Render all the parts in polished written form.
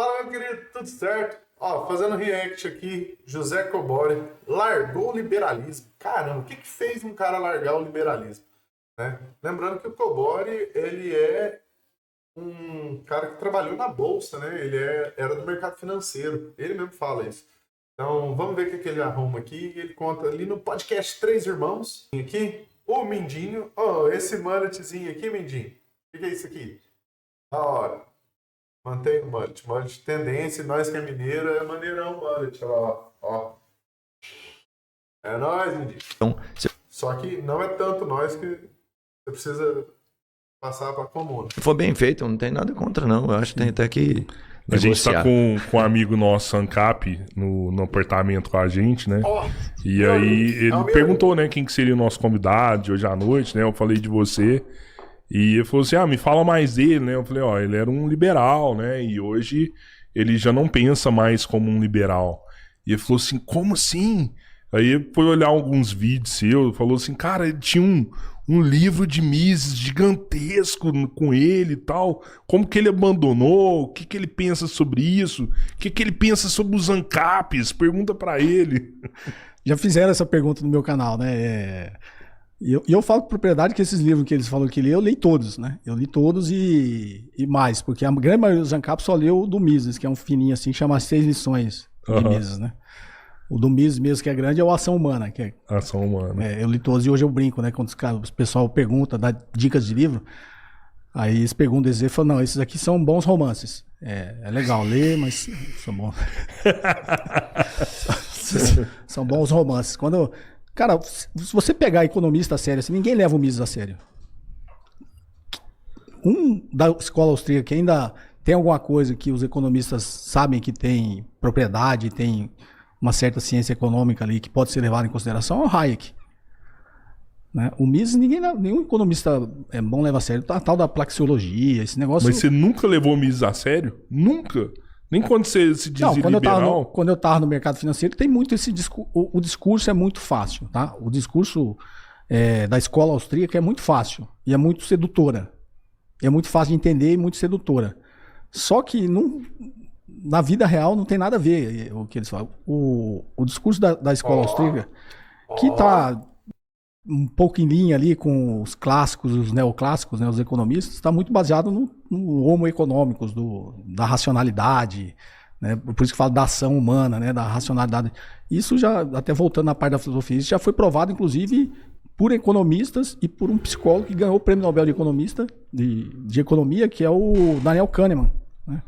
Fala, meu querido, tudo certo? Ó, fazendo react aqui, José Cobori largou o liberalismo. Caramba, o que fez um cara largar o liberalismo? Né? Lembrando que o Cobori, ele é um cara que trabalhou na bolsa, né? Ele era do mercado financeiro. Ele mesmo fala isso. Então, vamos ver o que ele arruma aqui. Ele conta ali no podcast Três Irmãos. Aqui, o Mindinho. Ó, esse mulletzinho aqui, Mindinho. O que é isso aqui? Da hora. Mantém o mullet. Mullet tendência. Nós que é mineiro é maneirão mullet. Ó. É nóis, Mindinho. Então, Só que não é tanto nós que você precisa passar para comum. se for bem feito, não tem nada contra, não. Eu acho que tem até que A gente tá negociar. com um amigo nosso, ANCAP, no apartamento com a gente, né? Ó, E meu aí amigo, ele é o meu perguntou, né, quem que seria o nosso convidado de hoje à noite, né? Eu falei de você. E ele falou assim, me fala mais dele, né? Eu falei, ele era um liberal, né? E hoje ele já não pensa mais como um liberal. E ele falou assim, como assim? Aí ele foi olhar alguns vídeos seus, falou assim, cara, ele tinha um livro de Mises gigantesco com ele e tal. Como que ele abandonou? O que que ele pensa sobre isso? O que que ele pensa sobre os ANCAPs? Pergunta pra ele. Já fizeram essa pergunta no meu canal, né? E eu falo com propriedade que esses livros que eles falam que eu li todos, né? Eu li todos e mais, porque a grande maioria dos ANCAPs só leu o do Mises, que é um fininho assim, que chama 6 lições de Mises, né? O do Mises mesmo, que é grande, é o Ação Humana. Que é, Ação humana. eu li todos e hoje eu brinco, né? Quando o pessoal pergunta, dá dicas de livro, aí eles perguntam, eles falam, não, esses aqui são bons romances. É legal ler, mas são bons. São bons romances. Cara, se você pegar economista a sério, assim, ninguém leva o Mises a sério. Da escola austríaca que ainda tem alguma coisa que os economistas sabem que tem propriedade, tem uma certa ciência econômica ali que pode ser levada em consideração, é o Hayek. Né? O Mises, nenhum economista é bom leva a sério. A tal da praxeologia, esse negócio... Mas você nunca levou o Mises a sério? Nunca? Nem quando você se dizia liberal? Quando eu estava no mercado financeiro, tem muito esse discurso. O discurso é muito fácil, tá? O discurso da escola austríaca é muito fácil e é muito sedutora. É muito fácil de entender e muito sedutora. Só que na vida real não tem nada a ver o que eles falam. O discurso da escola austríaca, que está um pouco em linha ali com os clássicos, os neoclássicos, né, os economistas, está muito baseado no homo econômicos, da racionalidade, né, por isso que falo da ação humana, né, da racionalidade. Isso já, até voltando na parte da filosofia, isso já foi provado, inclusive, por economistas e por um psicólogo que ganhou o Prêmio Nobel de Economia, que é o Daniel Kahneman, né,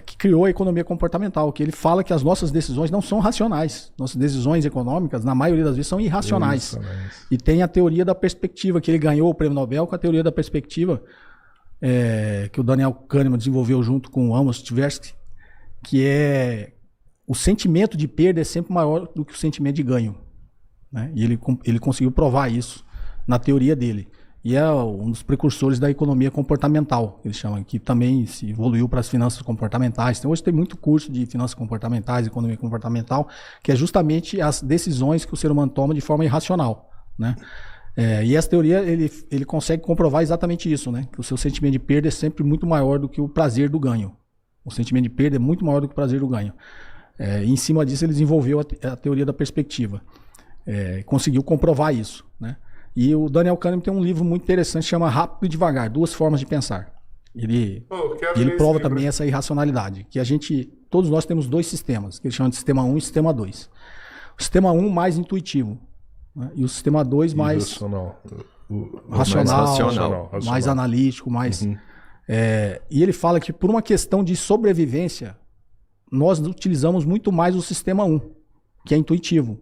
que criou a economia comportamental, que ele fala que as nossas decisões não são racionais. Nossas decisões econômicas, na maioria das vezes, são irracionais. E tem a teoria da perspectiva, que ele ganhou o Prêmio Nobel com a teoria da perspectiva, que o Daniel Kahneman desenvolveu junto com o Amos Tversky, que é o sentimento de perda é sempre maior do que o sentimento de ganho. Né? E ele conseguiu provar isso na teoria dele. E é um dos precursores da economia comportamental, que eles chamam, que também se evoluiu para as finanças comportamentais. Então, hoje tem muito curso de finanças comportamentais, economia comportamental, que é justamente as decisões que o ser humano toma de forma irracional. Né? E essa teoria, ele consegue comprovar exatamente isso, né? Que o seu sentimento de perda é sempre muito maior do que o prazer do ganho. O sentimento de perda é muito maior do que o prazer do ganho. E em cima disso, ele desenvolveu a teoria da perspectiva. Conseguiu comprovar isso, né? E o Daniel Kahneman tem um livro muito interessante, chama Rápido e Devagar, Duas Formas de Pensar. Ele prova também essa irracionalidade, que todos nós temos dois sistemas, que ele chama de sistema 1 e sistema 2. O sistema 1 mais intuitivo, né? E o sistema 2 mais racional, mais analítico, mais... Uhum. E ele fala que por uma questão de sobrevivência, nós utilizamos muito mais o sistema 1, que é intuitivo.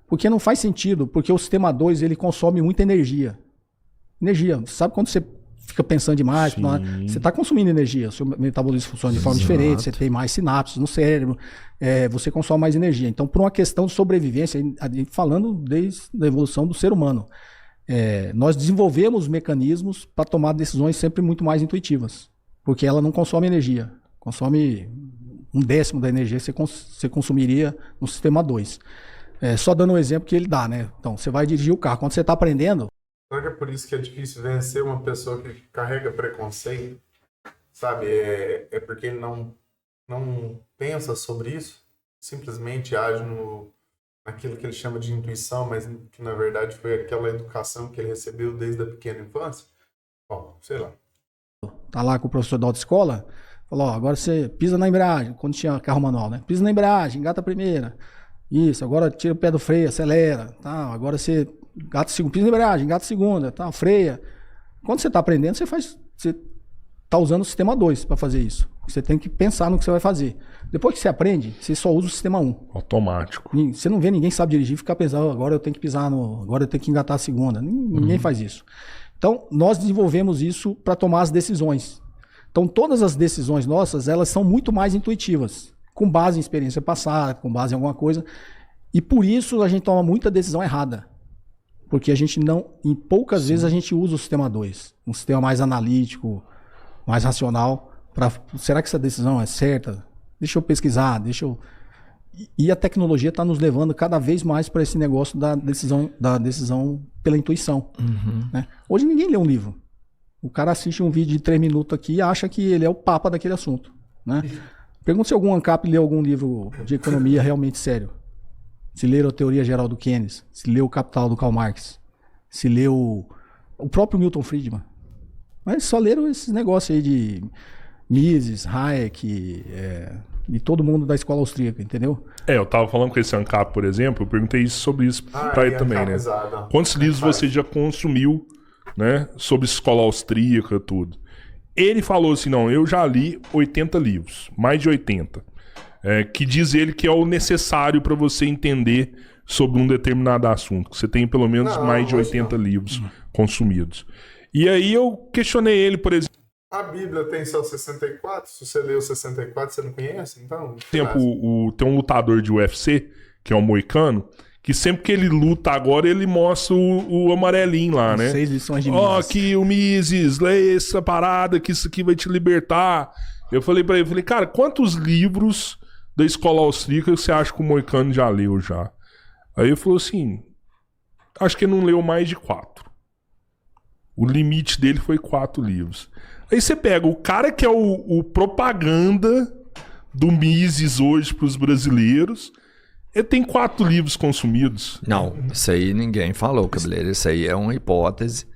Porque não faz sentido, porque o sistema 2 ele consome muita energia. Energia, sabe quando você fica pensando demais, você está consumindo energia, o seu metabolismo funciona de forma diferente, você tem mais sinapses no cérebro, você consome mais energia. Então, por uma questão de sobrevivência, falando desde a evolução do ser humano, nós desenvolvemos mecanismos para tomar decisões sempre muito mais intuitivas, porque ela não consome energia, consome 1/10 da energia que você consumiria no sistema 2. Só dando um exemplo que ele dá, né? Então, você vai dirigir o carro. Quando você está aprendendo... Será que é por isso que é difícil vencer uma pessoa que carrega preconceito? sabe? É porque ele não pensa sobre isso, simplesmente age naquilo que ele chama de intuição, mas que na verdade foi aquela educação que ele recebeu desde a pequena infância. Bom, sei lá. Tá lá com o professor da autoescola, falou, ó, agora você pisa na embreagem, quando tinha carro manual, né? Pisa na embreagem, engata a primeira. Isso, agora tira o pé do freio, acelera, tá? Agora você engata a segunda, pisa na embreagem, engata a segunda, tá? Freia. Quando você tá aprendendo, você tá usando o sistema 2 para fazer isso. Você tem que pensar no que você vai fazer. Depois que você aprende, você só usa o sistema 1. Automático. Você não vê ninguém sabe dirigir e ficar pensando, agora eu tenho que pisar agora eu tenho que engatar a segunda. Ninguém faz isso. Então, nós desenvolvemos isso para tomar as decisões. Então, todas as decisões nossas, elas são muito mais intuitivas, com base em experiência passada, com base em alguma coisa. E por isso a gente toma muita decisão errada. Porque a gente em poucas vezes a gente usa o sistema 2, um sistema mais analítico, mais racional. Será que essa decisão é certa? Deixa eu pesquisar, E a tecnologia está nos levando cada vez mais para esse negócio da decisão pela intuição. Né? Hoje ninguém lê um livro. O cara assiste um vídeo de 3 minutos aqui e acha que ele é o papa daquele assunto. Né? Pergunta se algum ANCAP leu algum livro de economia realmente sério. Se leu a Teoria Geral do Keynes, se leu o Capital do Karl Marx, se leu o próprio Milton Friedman. Mas só leram esses negócios aí de Mises, Hayek, e todo mundo da escola austríaca, entendeu? Eu tava falando com esse ANCAP, por exemplo, eu perguntei isso sobre isso pra ele também, né? Quantos livros você já consumiu, né, sobre escola austríaca, tudo? Ele falou assim, não, eu já li 80 livros, mais de 80, que diz ele que é o necessário para você entender sobre um determinado assunto, que você tem pelo menos mais de 80 livros consumidos. E aí eu questionei ele, por exemplo, a Bíblia tem só 64, se você leu 64 você não conhece, então... Por exemplo, tem um lutador de UFC, que é um moicano, que sempre que ele luta agora, ele mostra o amarelinho lá, né? 6 lições de Mises. Ó, aqui o Mises, lê essa parada, que isso aqui vai te libertar. Eu falei pra ele, cara, quantos livros da escola austríaca você acha que o moicano já leu já? Aí ele falou assim, acho que ele não leu mais de 4. O limite dele foi 4 livros. Aí você pega o cara que é o propaganda do Mises hoje para os brasileiros, ele tem 4 livros consumidos. Não, isso aí ninguém falou, cabeleiro. Isso aí é uma hipótese.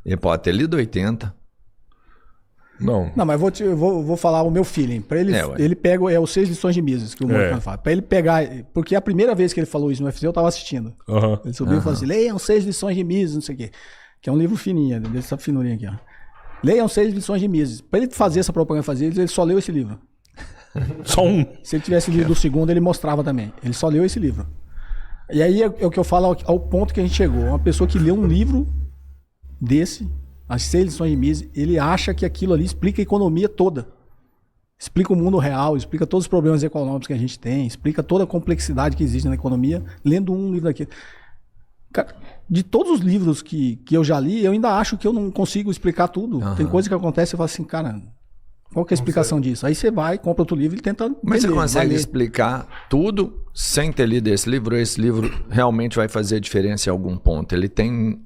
Ele pode ter lido 80. Não, mas eu vou falar o meu feeling. Para ele pega os 6 lições de Mises que o Morgan fala. Para ele pegar, porque a primeira vez que ele falou isso no UFC eu tava assistindo. Ele subiu e falou assim: leiam 6 lições de Mises, não sei o quê. Que é um livro fininho, dessa finurinha aqui, ó. Leiam 6 lições de Mises. Para ele fazer essa propaganda, ele só leu esse livro. Só um. Se ele tivesse lido o segundo, ele mostrava também. Ele só leu esse livro. E aí é o que eu falo ao ponto que a gente chegou. Uma pessoa que lê um livro desse, as 6 lições de Mises, ele acha que aquilo ali explica a economia toda. Explica o mundo real, explica todos os problemas econômicos que a gente tem, explica toda a complexidade que existe na economia, lendo um livro daquele. Cara, de todos os livros que eu já li, eu ainda acho que eu não consigo explicar tudo. Tem coisa que acontece e eu falo assim, cara, qual que é a explicação disso? Aí você vai, compra outro livro e tenta entender. Mas você consegue explicar tudo sem ter lido esse livro? Esse livro realmente vai fazer diferença em algum ponto? Ele tem...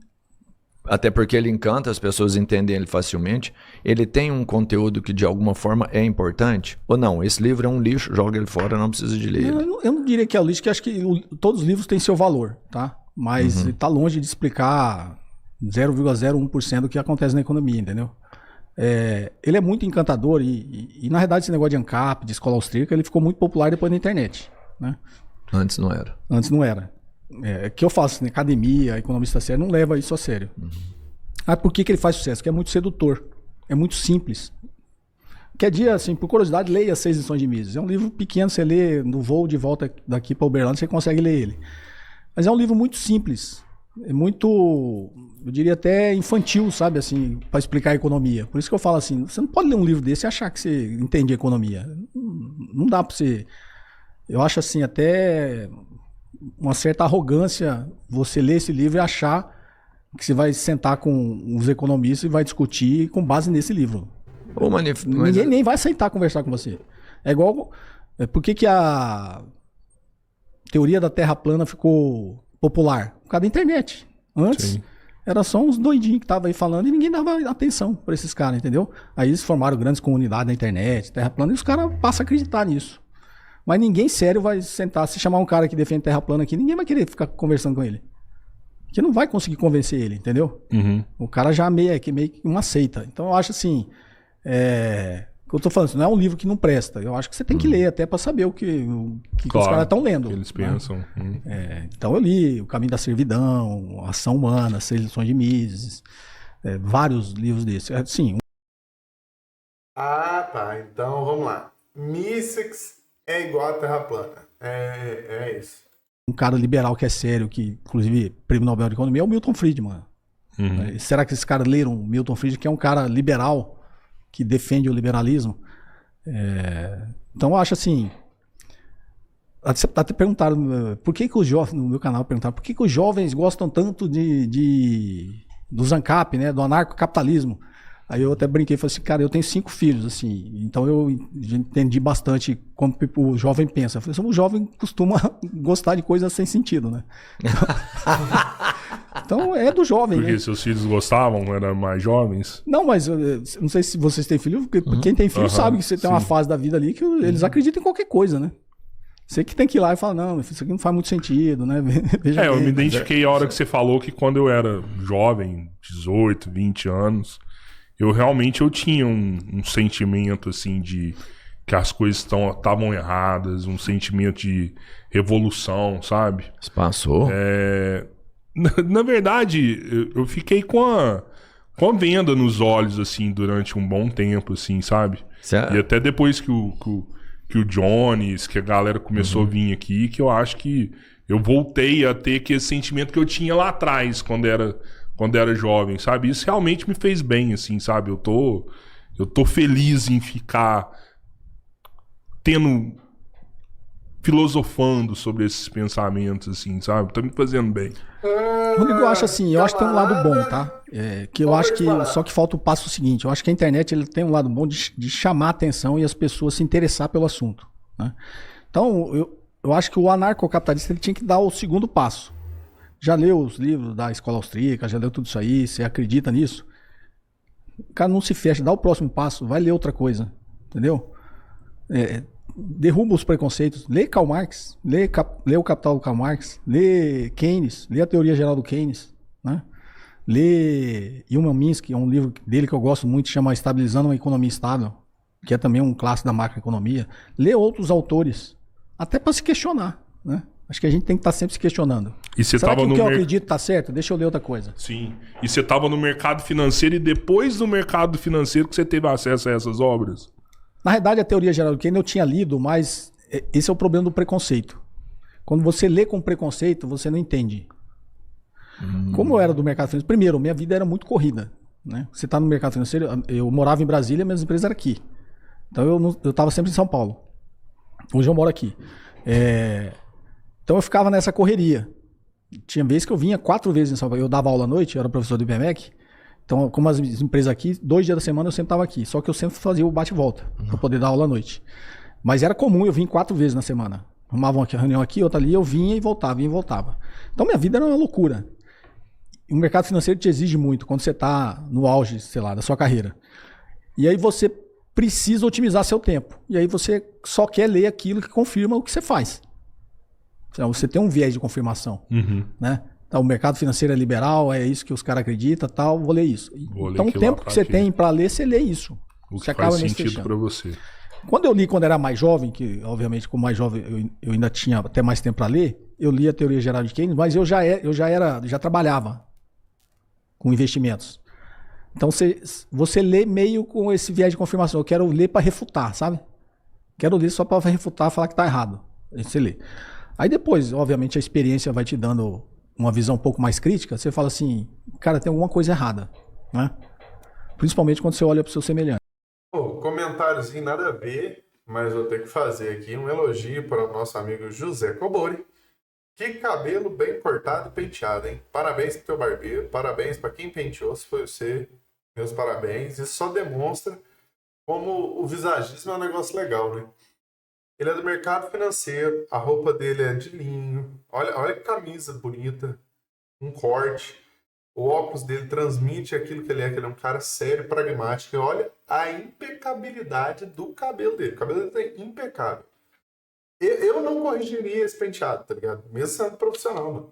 Até porque ele encanta, as pessoas entendem ele facilmente. Ele tem um conteúdo que de alguma forma é importante? Ou não? Esse livro é um lixo, joga ele fora, não precisa de ler ele. Eu não diria que é um lixo, que acho que todos os livros têm seu valor, tá? Mas ele tá longe de explicar 0,01% do que acontece na economia, entendeu? Ele é muito encantador e na verdade esse negócio de ANCAP, de escola austríaca, ele ficou muito popular depois na internet, né? Antes não era. Antes não era. Que eu faço, né? Academia, economista sério, não leva isso a sério. Por que ele faz sucesso? Porque é muito sedutor. É muito simples. Quer dia, assim, por curiosidade, leia 6 lições de Mises. É um livro pequeno, você lê no voo de volta daqui para Uberlândia, você consegue ler ele. Mas é um livro muito simples. É muito, eu diria até infantil, sabe, assim, para explicar a economia. Por isso que eu falo assim, você não pode ler um livro desse e achar que você entende a economia. Não dá para você... Eu acho assim, até uma certa arrogância você ler esse livro e achar que você vai sentar com os economistas e vai discutir com base nesse livro. Ninguém nem vai aceitar conversar com você. É igual... Por que a teoria da Terra plana ficou popular? Por causa da internet. Antes, Era só uns doidinhos que estavam aí falando e ninguém dava atenção pra esses caras, entendeu? Aí eles formaram grandes comunidades na internet, terra plana, e os caras passam a acreditar nisso. Mas ninguém sério vai sentar, se chamar um cara que defende terra plana aqui, ninguém vai querer ficar conversando com ele. Porque não vai conseguir convencer ele, entendeu? O cara já meio que uma seita. Então eu acho assim, o que eu tô falando, isso não é um livro que não presta. Eu acho que você tem que ler até pra saber o que os caras estão lendo. Eles pensam. Então eu li O Caminho da Servidão, Ação Humana, 6 Lições de Mises, vários livros desses. Sim. Ah, tá. Então vamos lá. Mises é igual a Terra plana. É isso. Um cara liberal que é sério, que inclusive prêmio Nobel de Economia, é o Milton Friedman. Será que esses caras leram Milton Friedman, que é um cara liberal, que defende o liberalismo? Então eu acho assim... Até perguntaram, por que os jovens, no meu canal perguntaram, por que os jovens gostam tanto do Zancap, né, do anarcocapitalismo? Aí eu até brinquei e falei assim, cara, eu tenho 5 filhos, assim, então eu entendi bastante como o jovem pensa. Eu falei assim, o jovem costuma gostar de coisas sem sentido, né? Então é do jovem, Porque né? seus filhos gostavam, eram mais jovens? Não, mas não sei se vocês têm filho, porque quem tem filho sabe que você tem uma fase da vida ali que eles acreditam em qualquer coisa, né? Você que tem que ir lá e falar, não, isso aqui não faz muito sentido, né? Veja Eu bem, me identifiquei a hora que você falou que quando eu era jovem, 18, 20 anos, eu tinha um sentimento, assim, de que as coisas estavam erradas, um sentimento de revolução, sabe? Isso passou. Na verdade, eu fiquei com a venda nos olhos, assim, durante um bom tempo, assim, sabe? E até depois que o Jones, que a galera começou a vir aqui, que eu acho que eu voltei a ter aquele sentimento que eu tinha lá atrás, quando era jovem, sabe? Isso realmente me fez bem, assim, sabe? Eu tô feliz em ficar filosofando sobre esses pensamentos, assim, sabe? Tá me fazendo bem. Rodrigo, eu acho assim, eu acho que tem um lado bom, tá? Que eu acho que só que falta o passo seguinte. Eu acho que a internet ele tem um lado bom de chamar a atenção e as pessoas se interessar pelo assunto, né? Então, eu acho que o anarcocapitalista ele tinha que dar o segundo passo. Já leu os livros da escola austríaca, já leu tudo isso aí, você acredita nisso? O cara não se fecha, dá o próximo passo, vai ler outra coisa, entendeu? Derruba os preconceitos, lê Karl Marx, lê o Capital do Karl Marx, lê Keynes, lê a Teoria Geral do Keynes, né? Lê Hyman Minsky, é um livro dele que eu gosto muito, chama Estabilizando uma Economia Estável, que é também um clássico da macroeconomia. Lê outros autores, até para se questionar, né? Acho que a gente tem que estar sempre se questionando. E você Será tava que o que eu acredito tá certo? Deixa eu ler outra coisa. Sim. E você estava no mercado financeiro e depois do mercado financeiro que você teve acesso a essas obras? Na verdade, a Teoria Geral do Keynes eu tinha lido, mas esse é o problema do preconceito. Quando você lê com preconceito, você não entende. Como eu era do mercado financeiro, primeiro, minha vida era muito corrida, né? Você está no mercado financeiro, eu morava em Brasília, minhas empresas eram aqui. Então eu estava sempre em São Paulo. Hoje eu moro aqui. Então eu ficava nessa correria. Tinha vezes que eu vinha 4 vezes em São Paulo. Eu dava aula à noite, eu era professor do IBMEC. Então, como as empresas aqui, 2 dias da semana eu sempre estava aqui. Só que eu sempre fazia o bate-volta para poder dar aula à noite. Mas era comum eu vir 4 vezes na semana. Arrumava uma reunião aqui, outra ali, eu vinha e voltava, vinha e voltava. Então minha vida era uma loucura. O mercado financeiro te exige muito quando você está no auge, sei lá, da sua carreira. E aí você precisa otimizar seu tempo. E aí você só quer ler aquilo que confirma o que você faz. Então, você tem um viés de confirmação, né? Então, o mercado financeiro é liberal, é isso que os caras acreditam, tal, vou ler isso. Então, o tempo que você tem para ler, você lê isso. O você que faz sentido para você. Quando eu li quando era mais jovem, que obviamente como mais jovem eu ainda tinha até mais tempo para ler, eu li a Teoria Geral de Keynes, mas eu já trabalhava com investimentos. Então você lê meio com esse viés de confirmação. Eu quero ler para refutar, sabe? Quero ler só para refutar, falar que tá errado. Aí você lê. Aí depois, obviamente, a experiência vai te dando uma visão um pouco mais crítica. Você fala assim, cara, tem alguma coisa errada, né? Principalmente quando você olha para o seu semelhante. Comentáriozinho nada a ver, mas eu tenho que fazer aqui um elogio para o nosso amigo José Cobori. Que cabelo bem cortado e penteado, hein? Parabéns pro teu barbeiro, parabéns para quem penteou, se foi você, meus parabéns. Isso só demonstra como o visagismo é um negócio legal, né? Ele é do mercado financeiro, a roupa dele é de linho, olha que camisa bonita, um corte. O óculos dele transmite aquilo que ele é um cara sério, pragmático. E olha a impecabilidade do cabelo dele. O cabelo dele é impecável. Eu não corrigiria esse penteado, tá ligado? Mesmo sendo profissional, mano.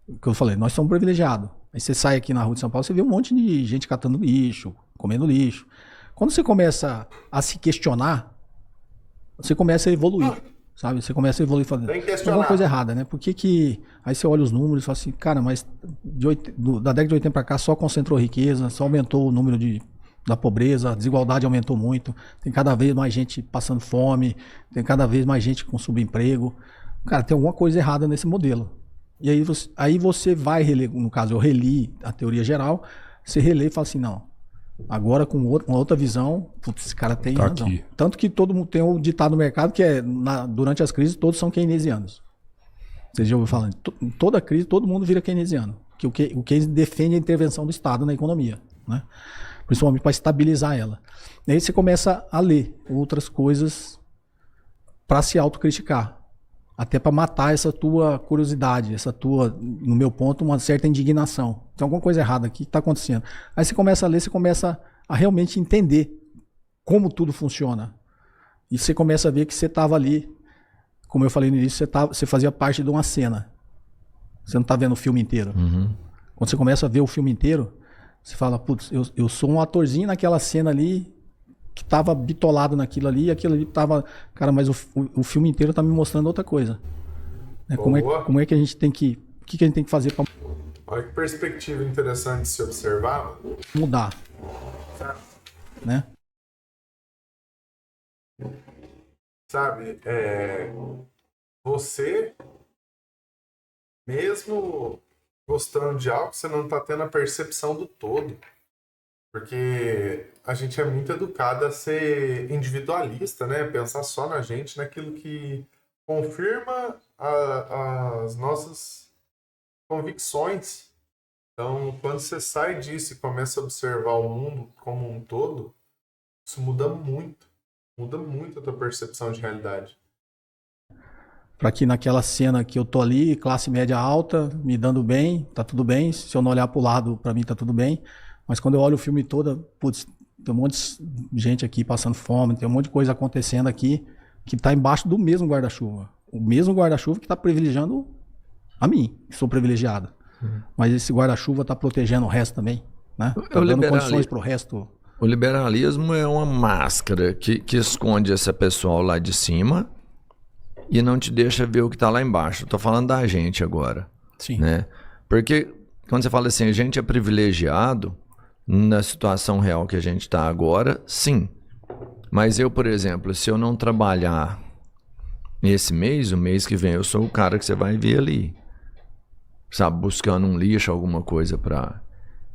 O que eu falei, nós somos privilegiados. Aí você sai aqui na rua de São Paulo, você vê um monte de gente catando lixo, comendo lixo. Quando você começa a se questionar, você começa a evoluir, sabe? Você começa a evoluir falando, Tem que tem questionar. alguma coisa errada, né? Por que que... Aí você olha os números e fala assim, cara, mas da década de 80 para cá só concentrou riqueza, só aumentou o número da pobreza, a desigualdade aumentou muito, tem cada vez mais gente passando fome, tem cada vez mais gente com subemprego. Cara, tem alguma coisa errada nesse modelo. E aí você vai reler, no caso eu reli a teoria geral, você relê e fala assim, não, agora com uma outra visão, putz, esse cara tem razão. Aqui. Tanto que todo mundo tem um ditado no mercado que é, durante as crises todos são keynesianos. Você já ouviu falar? Em toda crise todo mundo vira keynesiano. Que o Keynes defende a intervenção do Estado na economia, né? Principalmente para estabilizar ela. E aí você começa a ler outras coisas para se autocriticar. Até para matar essa tua curiosidade, essa tua, no meu ponto, uma certa indignação. Tem alguma coisa errada aqui, o que está acontecendo? Aí você começa a ler, você começa a realmente entender como tudo funciona. E você começa a ver que você estava ali, como eu falei no início, você fazia parte de uma cena. Você não está vendo o filme inteiro. Quando você começa a ver o filme inteiro, você fala, putz, eu sou um atorzinho naquela cena ali, que estava bitolado naquilo ali, e aquilo ali estava... Cara, mas o filme inteiro está me mostrando outra coisa. Né? Como é que a gente tem que... O que a gente tem que fazer para Olha que perspectiva interessante de se observar, mano. mudar? Né? Sabe, você, mesmo gostando de algo, você não tá tendo a percepção do todo. Porque a gente é muito educado a ser individualista, né? Pensar só na gente, naquilo que confirma as nossas convicções. Então, quando você sai disso e começa a observar o mundo como um todo, isso muda muito. Muda muito a tua percepção de realidade. Para que naquela cena que eu tô ali, classe média alta, me dando bem, tá tudo bem. Se eu não olhar pro lado, para mim tá tudo bem. Mas quando eu olho o filme todo, putz, tem um monte de gente aqui passando fome, tem um monte de coisa acontecendo aqui que tá embaixo do mesmo guarda-chuva. O mesmo guarda-chuva que tá privilegiando a mim, que sou privilegiado. Mas esse guarda-chuva tá protegendo o resto também, né? Tá dando condições pro resto. O liberalismo é uma máscara que esconde essa pessoa lá de cima e não te deixa ver o que está lá embaixo. Estou falando da gente agora. Sim. Né? Porque quando você fala assim, a gente é privilegiado na situação real que a gente está agora, sim. Mas eu, por exemplo, se eu não trabalhar esse mês, o mês que vem, eu sou o cara que você vai ver ali. Sabe, buscando um lixo, alguma coisa para...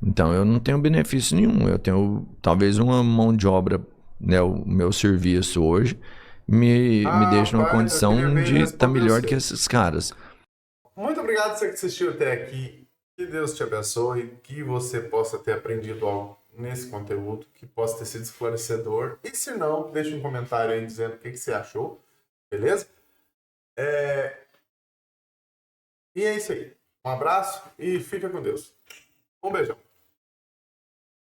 Então, eu não tenho benefício nenhum. Eu tenho talvez uma mão de obra, né? O meu serviço hoje me deixa numa condição de estar melhor que esses caras. Muito obrigado você que assistiu até aqui. Que Deus te abençoe. Que você possa ter aprendido algo nesse conteúdo. Que possa ter sido esclarecedor. E se não, deixa um comentário aí dizendo o que você achou. Beleza? E é isso aí. Um abraço e fica com Deus. Um beijão.